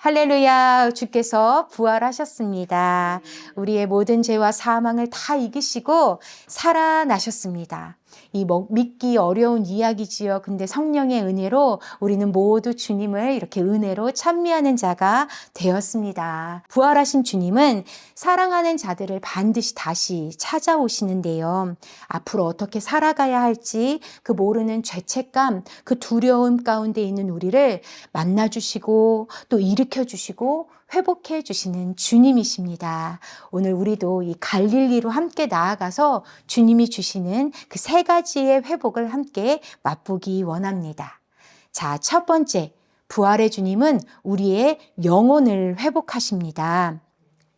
할렐루야, 주께서 부활하셨습니다. 우리의 모든 죄와 사망을 다 이기시고 살아나셨습니다. 이 믿기 어려운 이야기지요. 근데 성령의 은혜로 우리는 모두 주님을 이렇게 은혜로 찬미하는 자가 되었습니다. 부활하신 주님은 사랑하는 자들을 반드시 다시 찾아오시는데요. 앞으로 어떻게 살아가야 할지 그 모르는 죄책감, 그 두려움 가운데 있는 우리를 만나주시고 또 일으켜주시고 회복해 주시는 주님이십니다. 오늘 우리도 이 갈릴리로 함께 나아가서 주님이 주시는 그 세 가지의 회복을 함께 맛보기 원합니다. 자, 첫 번째, 부활의 주님은 우리의 영혼을 회복하십니다.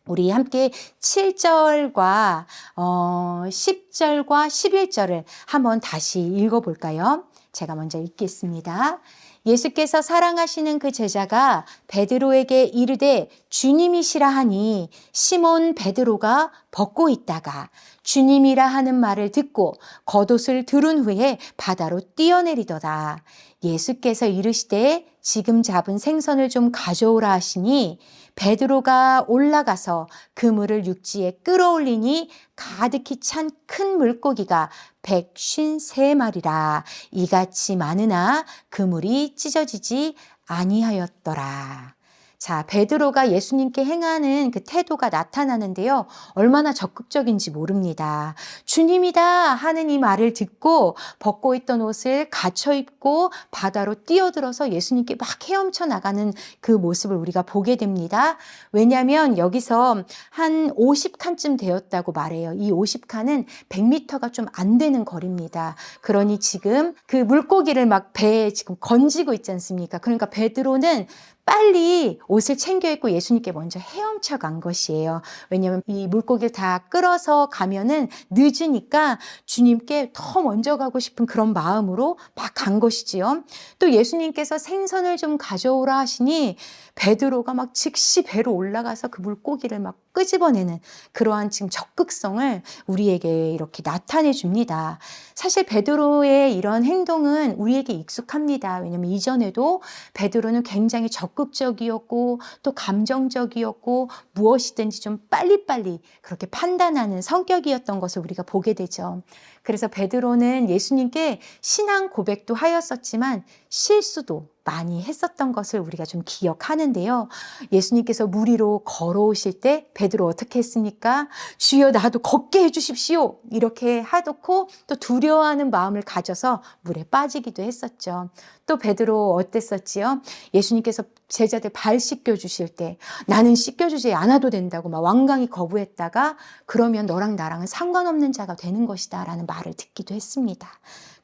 우리 함께 7절과 10절과 11절을 한번 다시 읽어볼까요? 제가 먼저 읽겠습니다. 예수께서 사랑하시는 그 제자가 베드로에게 이르되 주님이시라 하니 시몬 베드로가 벗고 있다가 주님이라 하는 말을 듣고 겉옷을 두른 후에 바다로 뛰어내리더라. 예수께서 이르시되 지금 잡은 생선을 좀 가져오라 하시니 베드로가 올라가서 그물을 육지에 끌어올리니 가득히 찬 큰 물고기가 153마리라. 이같이 많으나 그물이 찢어지지 아니하였더라. 자, 베드로가 예수님께 행하는 그 태도가 나타나는데요. 얼마나 적극적인지 모릅니다. 주님이다 하는 이 말을 듣고 벗고 있던 옷을 갖춰 입고 바다로 뛰어들어서 예수님께 막 헤엄쳐 나가는 그 모습을 우리가 보게 됩니다. 왜냐하면 여기서 한 50칸쯤 되었다고 말해요. 이 50칸은 100m가 좀 안 되는 거리입니다. 그러니 지금 그 물고기를 막 배에 지금 건지고 있지 않습니까? 그러니까 베드로는 빨리 옷을 챙겨 입고 예수님께 먼저 헤엄쳐 간 것이에요. 왜냐하면 이 물고기를 다 끌어서 가면은 늦으니까 주님께 더 먼저 가고 싶은 그런 마음으로 막 간 것이지요. 또 예수님께서 생선을 좀 가져오라 하시니 베드로가 막 즉시 배로 올라가서 그 물고기를 막 끄집어내는 그러한 지금 적극성을 우리에게 이렇게 나타내 줍니다. 사실 베드로의 이런 행동은 우리에게 익숙합니다. 왜냐하면 이전에도 베드로는 굉장히 적극적이었고 또 감정적이었고 무엇이든지 좀 빨리빨리 그렇게 판단하는 성격이었던 것을 우리가 보게 되죠. 그래서 베드로는 예수님께 신앙 고백도 하였었지만 실수도 많이 했었던 것을 우리가 좀 기억하는데요. 예수님께서 물 위로 걸어오실 때 베드로 어떻게 했습니까? 주여 나도 걷게 해주십시오. 이렇게 하놓고 또 두려워하는 마음을 가져서 물에 빠지기도 했었죠. 또 베드로 어땠었지요? 예수님께서 제자들 발 씻겨주실 때 나는 씻겨주지 않아도 된다고 막 완강히 거부했다가 그러면 너랑 나랑은 상관없는 자가 되는 것이다 라는 말을 듣기도 했습니다.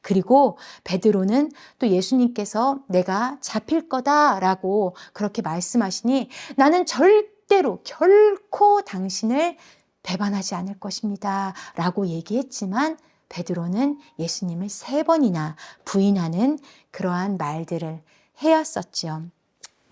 그리고 베드로는 또 예수님께서 내가 잡힐 거다라고 그렇게 말씀하시니 나는 절대로 결코 당신을 배반하지 않을 것입니다 라고 얘기했지만 베드로는 예수님을 3번이나 부인하는 그러한 말들을 해왔었죠.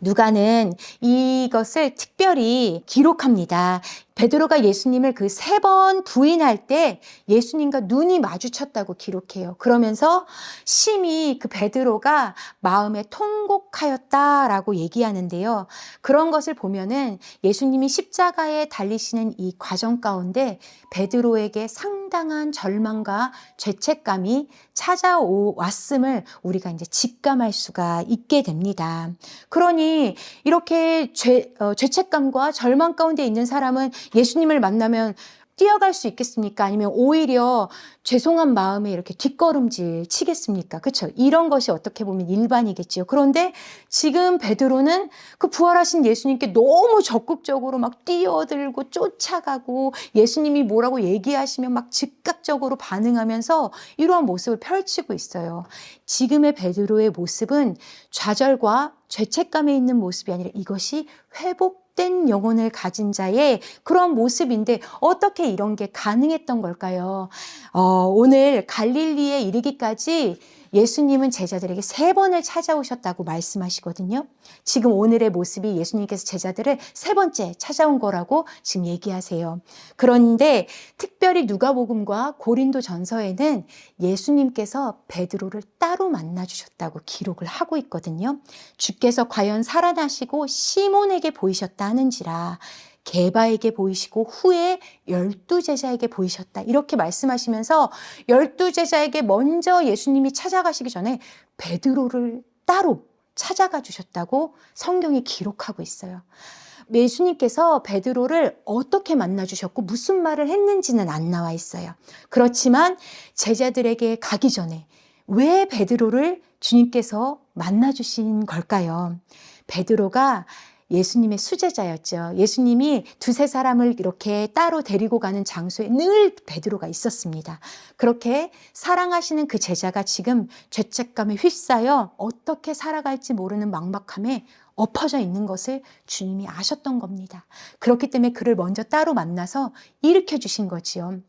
누가는 이것을 특별히 기록합니다. 베드로가 예수님을 그 3번 부인할 때 예수님과 눈이 마주쳤다고 기록해요. 그러면서 심히 그 베드로가 마음에 통곡하였다라고 얘기하는데요. 그런 것을 보면은 예수님이 십자가에 달리시는 이 과정 가운데 베드로에게 상당한 절망과 죄책감이 찾아왔음을 우리가 이제 직감할 수가 있게 됩니다. 그러니 이렇게 죄책감과 절망 가운데 있는 사람은 예수님을 만나면 뛰어갈 수 있겠습니까? 아니면 오히려 죄송한 마음에 이렇게 뒷걸음질 치겠습니까? 그렇죠? 이런 것이 어떻게 보면 일반이겠지요. 그런데 지금 베드로는 그 부활하신 예수님께 너무 적극적으로 막 뛰어들고 쫓아가고 예수님이 뭐라고 얘기하시면 막 즉각적으로 반응하면서 이러한 모습을 펼치고 있어요. 지금의 베드로의 모습은 좌절과 죄책감에 있는 모습이 아니라 이것이 회복된 영혼을 가진 자의 그런 모습인데 어떻게 이런 게 가능했던 걸까요? 오늘 갈릴리에 이르기까지 예수님은 제자들에게 3번을 찾아오셨다고 말씀하시거든요. 지금 오늘의 모습이 예수님께서 제자들을 3번째 찾아온 거라고 지금 얘기하세요. 그런데 특별히 누가복음과 고린도전서에는 예수님께서 베드로를 따로 만나 주셨다고 기록을 하고 있거든요. 주께서 과연 살아나시고 시몬에게 보이셨다 하는지라 게바에게 보이시고 후에 12제자에게 보이셨다. 이렇게 말씀하시면서 12제자에게 먼저 예수님이 찾아가시기 전에 베드로를 따로 찾아가 주셨다고 성경이 기록하고 있어요. 예수님께서 베드로를 어떻게 만나 주셨고 무슨 말을 했는지는 안 나와 있어요. 그렇지만 제자들에게 가기 전에 왜 베드로를 주님께서 만나 주신 걸까요? 베드로가 예수님의 수제자였죠. 예수님이 2-3사람을 이렇게 따로 데리고 가는 장소에 늘 베드로가 있었습니다. 그렇게 사랑하시는 그 제자가 지금 죄책감에 휩싸여 어떻게 살아갈지 모르는 막막함에 엎어져 있는 것을 주님이 아셨던 겁니다. 그렇기 때문에 그를 먼저 따로 만나서 일으켜 주신 거지요.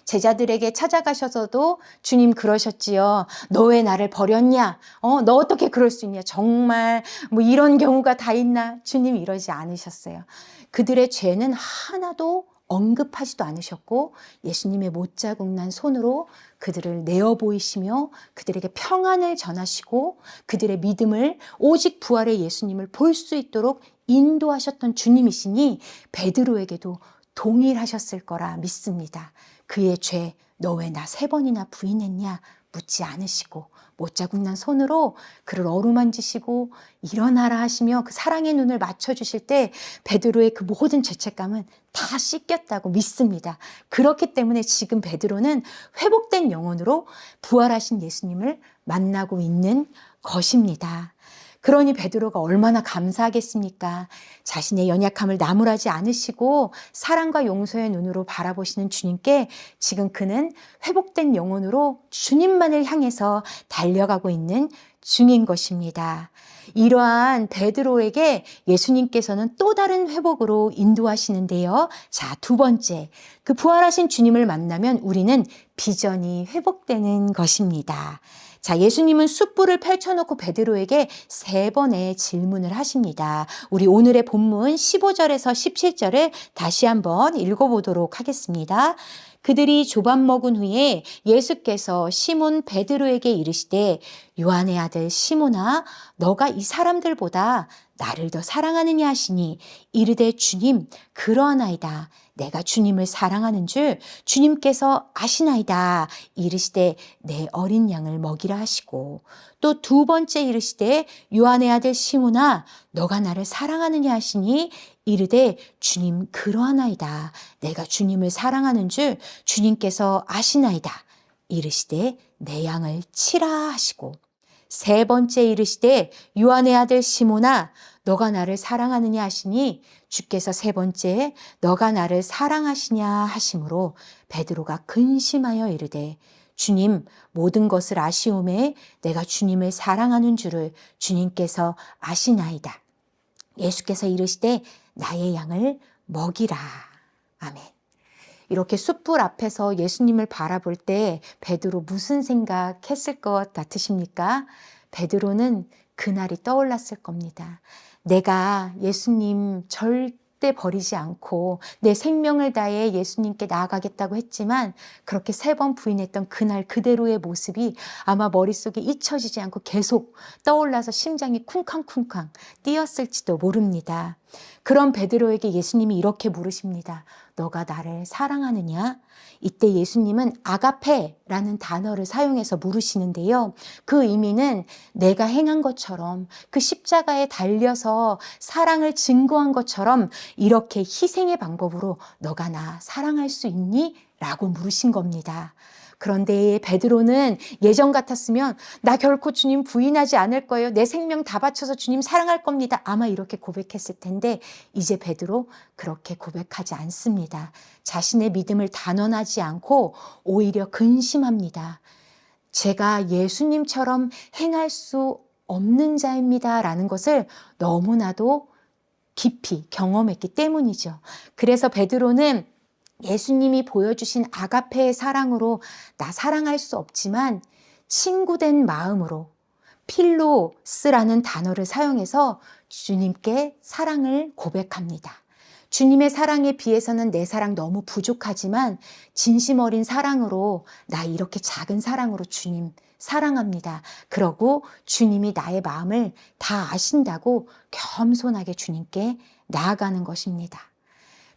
제자들에게 찾아가셔서도 주님 그러셨지요. 너 왜 나를 버렸냐? 너 어떻게 그럴 수 있냐? 정말 뭐 이런 경우가 다 있나? 주님 이러지 않으셨어요. 그들의 죄는 하나도 언급하지도 않으셨고 예수님의 못자국 난 손으로 그들을 내어 보이시며 그들에게 평안을 전하시고 그들의 믿음을 오직 부활의 예수님을 볼 수 있도록 인도하셨던 주님이시니 베드로에게도 동일하셨을 거라 믿습니다. 그의 죄, 너 왜 나 3번이나 부인했냐? 묻지 않으시고 못자국 난 손으로 그를 어루만지시고 일어나라 하시며 그 사랑의 눈을 맞춰주실 때 베드로의 그 모든 죄책감은 다 씻겼다고 믿습니다. 그렇기 때문에 지금 베드로는 회복된 영혼으로 부활하신 예수님을 만나고 있는 것입니다. 그러니 베드로가 얼마나 감사하겠습니까? 자신의 연약함을 나무라지 않으시고 사랑과 용서의 눈으로 바라보시는 주님께 지금 그는 회복된 영혼으로 주님만을 향해서 달려가고 있는 중인 것입니다. 이러한 베드로에게 예수님께서는 또 다른 회복으로 인도하시는데요. 자, 2번째, 그 부활하신 주님을 만나면 우리는 비전이 회복되는 것입니다. 자, 예수님은 숯불을 펼쳐놓고 베드로에게 3번의 질문을 하십니다. 우리 오늘의 본문 15절에서 17절을 다시 한번 읽어보도록 하겠습니다. 그들이 조밥 먹은 후에 예수께서 시몬 베드로에게 이르시되 요한의 아들 시몬아 너가 이 사람들보다 나를 더 사랑하느냐 하시니 이르되 주님 그러하나이다. 내가 주님을 사랑하는 줄 주님께서 아시나이다. 이르시되 내 어린 양을 먹이라 하시고 또 2번째 이르시되 요한의 아들 시몬아 너가 나를 사랑하느냐 하시니 이르되 주님 그러하나이다. 내가 주님을 사랑하는 줄 주님께서 아시나이다. 이르시되 내 양을 치라 하시고 3번째 이르시되 요한의 아들 시몬아 너가 나를 사랑하느냐 하시니 주께서 3번째 너가 나를 사랑하시냐 하심으로 베드로가 근심하여 이르되 주님 모든 것을 아시오매 내가 주님을 사랑하는 줄을 주님께서 아시나이다. 예수께서 이르시되 나의 양을 먹이라. 아멘. 이렇게 숯불 앞에서 예수님을 바라볼 때 베드로 무슨 생각했을 것 같으십니까? 베드로는 그날이 떠올랐을 겁니다. 내가 예수님 절대 버리지 않고 내 생명을 다해 예수님께 나아가겠다고 했지만 그렇게 3번 부인했던 그날 그대로의 모습이 아마 머릿속에 잊혀지지 않고 계속 떠올라서 심장이 쿵쾅쿵쾅 뛰었을지도 모릅니다. 그런 베드로에게 예수님이 이렇게 물으십니다. 너가 나를 사랑하느냐? 이때 예수님은 아가페라는 단어를 사용해서 물으시는데요. 그 의미는 내가 행한 것처럼 그 십자가에 달려서 사랑을 증거한 것처럼 이렇게 희생의 방법으로 너가 나 사랑할 수 있니? 라고 물으신 겁니다. 그런데 베드로는 예전 같았으면 나 결코 주님 부인하지 않을 거예요. 내 생명 다 바쳐서 주님 사랑할 겁니다. 아마 이렇게 고백했을 텐데 이제 베드로 그렇게 고백하지 않습니다. 자신의 믿음을 단언하지 않고 오히려 근심합니다. 제가 예수님처럼 행할 수 없는 자입니다. 라는 것을 너무나도 깊이 경험했기 때문이죠. 그래서 베드로는 예수님이 보여주신 아가페의 사랑으로 나 사랑할 수 없지만 친구된 마음으로 필로스라는 단어를 사용해서 주님께 사랑을 고백합니다. 주님의 사랑에 비해서는 내 사랑 너무 부족하지만 진심 어린 사랑으로 나 이렇게 작은 사랑으로 주님 사랑합니다. 그러고 주님이 나의 마음을 다 아신다고 겸손하게 주님께 나아가는 것입니다.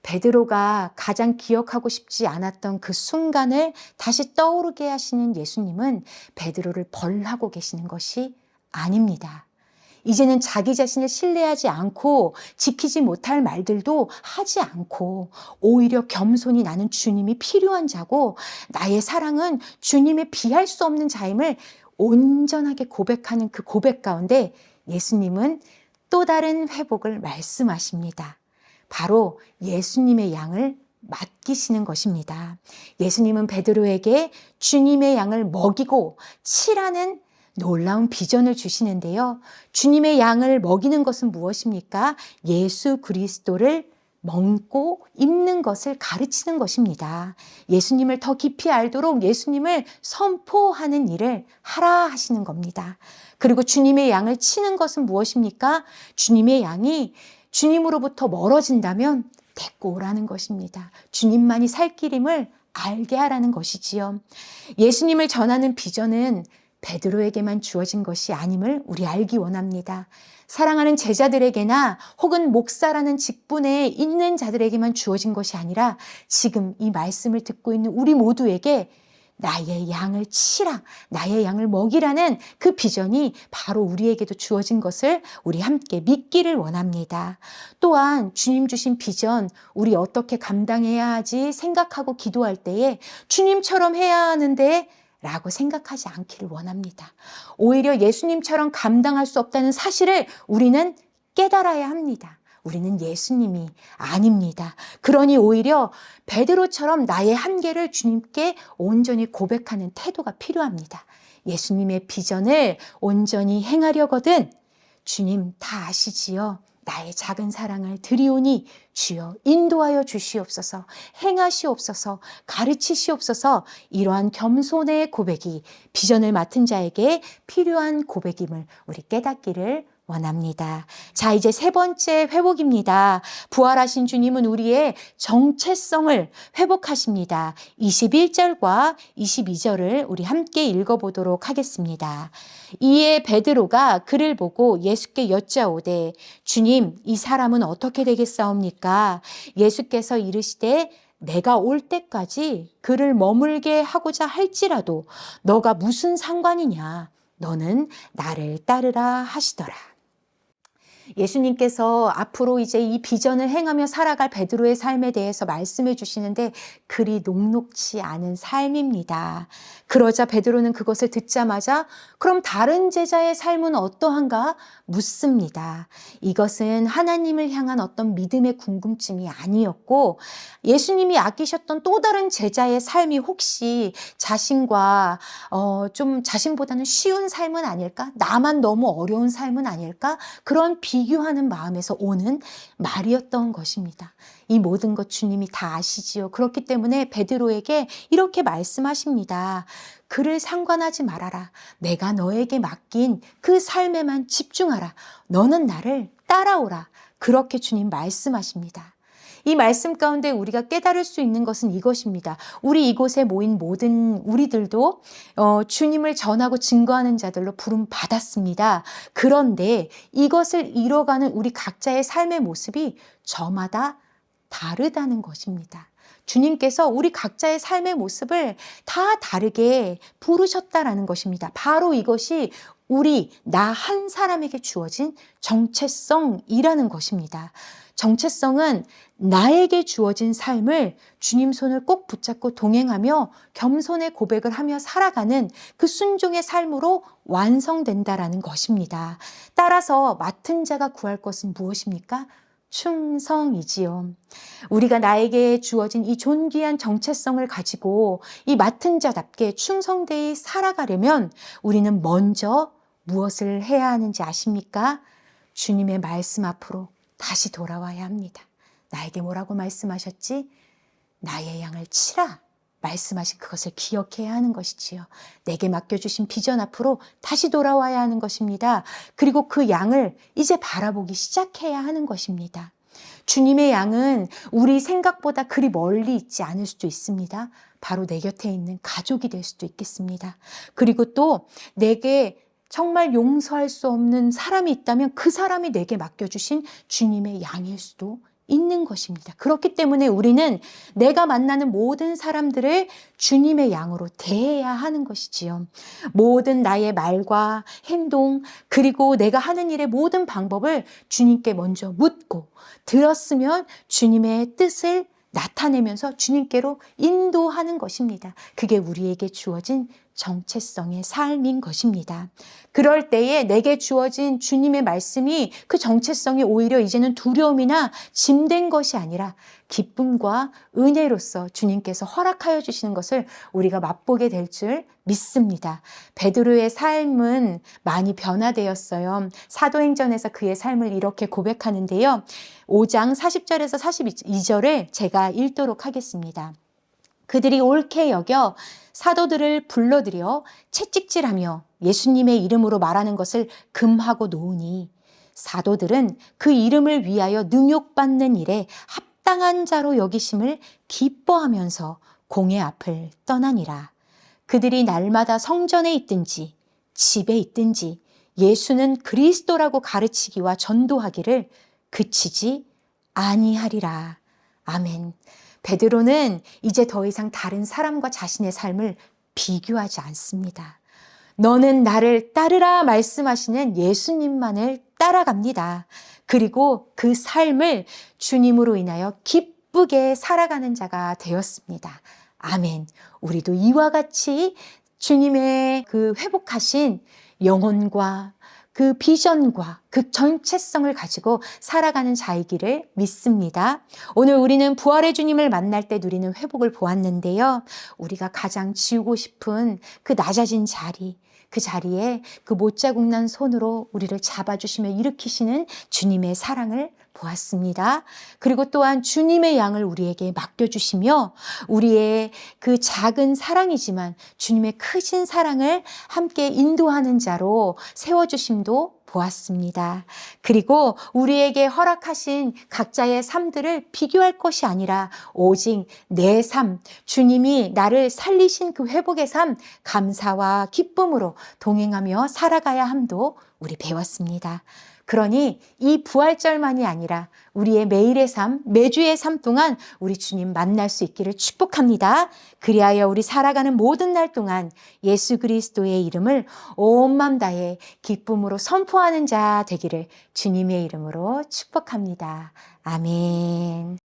베드로가 가장 기억하고 싶지 않았던 그 순간을 다시 떠오르게 하시는 예수님은 베드로를 벌하고 계시는 것이 아닙니다. 이제는 자기 자신을 신뢰하지 않고 지키지 못할 말들도 하지 않고 오히려 겸손히 나는 주님이 필요한 자고 나의 사랑은 주님의 비할 수 없는 자임을 온전하게 고백하는 그 고백 가운데 예수님은 또 다른 회복을 말씀하십니다. 바로 예수님의 양을 맡기시는 것입니다. 예수님은 베드로에게 주님의 양을 먹이고 치라는 놀라운 비전을 주시는데요. 주님의 양을 먹이는 것은 무엇입니까? 예수 그리스도를 먹고 입는 것을 가르치는 것입니다. 예수님을 더 깊이 알도록 예수님을 선포하는 일을 하라 하시는 겁니다. 그리고 주님의 양을 치는 것은 무엇입니까? 주님의 양이 주님으로부터 멀어진다면 데리고 오라는 것입니다. 주님만이 살 길임을 알게 하라는 것이지요. 예수님을 전하는 비전은 베드로에게만 주어진 것이 아님을 우리 알기 원합니다. 사랑하는 제자들에게나 혹은 목사라는 직분에 있는 자들에게만 주어진 것이 아니라 지금 이 말씀을 듣고 있는 우리 모두에게 나의 양을 치라, 나의 양을 먹이라는 그 비전이 바로 우리에게도 주어진 것을 우리 함께 믿기를 원합니다. 또한 주님 주신 비전, 우리 어떻게 감당해야 하지 생각하고 기도할 때에 주님처럼 해야 하는데 라고 생각하지 않기를 원합니다. 오히려 예수님처럼 감당할 수 없다는 사실을 우리는 깨달아야 합니다. 우리는 예수님이 아닙니다. 그러니 오히려 베드로처럼 나의 한계를 주님께 온전히 고백하는 태도가 필요합니다. 예수님의 비전을 온전히 행하려거든 주님 다 아시지요. 나의 작은 사랑을 드리오니 주여 인도하여 주시옵소서, 행하시옵소서, 가르치시옵소서. 이러한 겸손의 고백이 비전을 맡은 자에게 필요한 고백임을 우리 깨닫기를 원합니다. 자, 이제 세 번째 회복입니다. 부활하신 주님은 우리의 정체성을 회복하십니다. 21절과 22절을 우리 함께 읽어보도록 하겠습니다. 이에 베드로가 그를 보고 예수께 여짜오되 주님, 이 사람은 어떻게 되겠사옵니까? 예수께서 이르시되 내가 올 때까지 그를 머물게 하고자 할지라도 너가 무슨 상관이냐? 너는 나를 따르라 하시더라. 예수님께서 앞으로 이제 이 비전을 행하며 살아갈 베드로의 삶에 대해서 말씀해 주시는데 그리 녹록지 않은 삶입니다. 그러자 베드로는 그것을 듣자마자 그럼 다른 제자의 삶은 어떠한가 묻습니다. 이것은 하나님을 향한 어떤 믿음의 궁금증이 아니었고 예수님이 아끼셨던 또 다른 제자의 삶이 혹시 자신과 좀 자신보다는 쉬운 삶은 아닐까? 나만 너무 어려운 삶은 아닐까? 그런 비교하는 마음에서 오는 말이었던 것입니다. 이 모든 것 주님이 다 아시지요. 그렇기 때문에 베드로에게 이렇게 말씀하십니다. 그를 상관하지 말아라. 내가 너에게 맡긴 그 삶에만 집중하라. 너는 나를 따라오라. 그렇게 주님 말씀하십니다. 이 말씀 가운데 우리가 깨달을 수 있는 것은 이것입니다. 우리 이곳에 모인 모든 우리들도 주님을 전하고 증거하는 자들로 부름 받았습니다. 그런데 이것을 이뤄가는 우리 각자의 삶의 모습이 저마다 다르다는 것입니다. 주님께서 우리 각자의 삶의 모습을 다 다르게 부르셨다라는 것입니다. 바로 이것이 나 한 사람에게 주어진 정체성이라는 것입니다. 정체성은 나에게 주어진 삶을 주님 손을 꼭 붙잡고 동행하며 겸손의 고백을 하며 살아가는 그 순종의 삶으로 완성된다라는 것입니다. 따라서 맡은 자가 구할 것은 무엇입니까? 충성이지요. 우리가 나에게 주어진 이 존귀한 정체성을 가지고 이 맡은 자답게 충성되이 살아가려면 우리는 먼저 무엇을 해야 하는지 아십니까? 주님의 말씀 앞으로 다시 돌아와야 합니다. 나에게 뭐라고 말씀하셨지? 나의 양을 치라. 말씀하신 그것을 기억해야 하는 것이지요. 내게 맡겨주신 비전 앞으로 다시 돌아와야 하는 것입니다. 그리고 그 양을 이제 바라보기 시작해야 하는 것입니다. 주님의 양은 우리 생각보다 그리 멀리 있지 않을 수도 있습니다. 바로 내 곁에 있는 가족이 될 수도 있겠습니다. 그리고 또 내게 정말 용서할 수 없는 사람이 있다면 그 사람이 내게 맡겨주신 주님의 양일 수도 있는 것입니다. 그렇기 때문에 우리는 내가 만나는 모든 사람들을 주님의 양으로 대해야 하는 것이지요. 모든 나의 말과 행동, 그리고 내가 하는 일의 모든 방법을 주님께 먼저 묻고 들었으면 주님의 뜻을 나타내면서 주님께로 인도하는 것입니다. 그게 우리에게 주어진 정체성의 삶인 것입니다. 그럴 때에 내게 주어진 주님의 말씀이 그 정체성이 오히려 이제는 두려움이나 짐된 것이 아니라 기쁨과 은혜로서 주님께서 허락하여 주시는 것을 우리가 맛보게 될 줄 믿습니다. 베드로의 삶은 많이 변화되었어요. 사도행전에서 그의 삶을 이렇게 고백하는데요. 5장 40절에서 42절을 제가 읽도록 하겠습니다. 그들이 옳게 여겨 사도들을 불러들여 채찍질하며 예수님의 이름으로 말하는 것을 금하고 놓으니 사도들은 그 이름을 위하여 능욕받는 일에 합당한 자로 여기심을 기뻐하면서 공회 앞을 떠나니라. 그들이 날마다 성전에 있든지 집에 있든지 예수는 그리스도라고 가르치기와 전도하기를 그치지 아니하리라. 아멘. 베드로는 이제 더 이상 다른 사람과 자신의 삶을 비교하지 않습니다. 너는 나를 따르라 말씀하시는 예수님만을 따라갑니다. 그리고 그 삶을 주님으로 인하여 기쁘게 살아가는 자가 되었습니다. 아멘. 우리도 이와 같이 주님의 그 회복하신 영혼과 그 비전과 그 정체성을 가지고 살아가는 자이기를 믿습니다. 오늘 우리는 부활의 주님을 만날 때 누리는 회복을 보았는데요. 우리가 가장 지우고 싶은 그 낮아진 자리, 그 자리에 그 못자국 난 손으로 우리를 잡아주시며 일으키시는 주님의 사랑을 보았습니다. 그리고 또한 주님의 양을 우리에게 맡겨주시며 우리의 그 작은 사랑이지만 주님의 크신 사랑을 함께 인도하는 자로 세워주심도 보았습니다. 그리고 우리에게 허락하신 각자의 삶들을 비교할 것이 아니라 오직 내 삶, 주님이 나를 살리신 그 회복의 삶, 감사와 기쁨으로 동행하며 살아가야 함도 우리 배웠습니다. 그러니 이 부활절만이 아니라 우리의 매일의 삶, 매주의 삶 동안 우리 주님 만날 수 있기를 축복합니다. 그리하여 우리 살아가는 모든 날 동안 예수 그리스도의 이름을 온 마음 다해 기쁨으로 선포하는 자 되기를 주님의 이름으로 축복합니다. 아멘.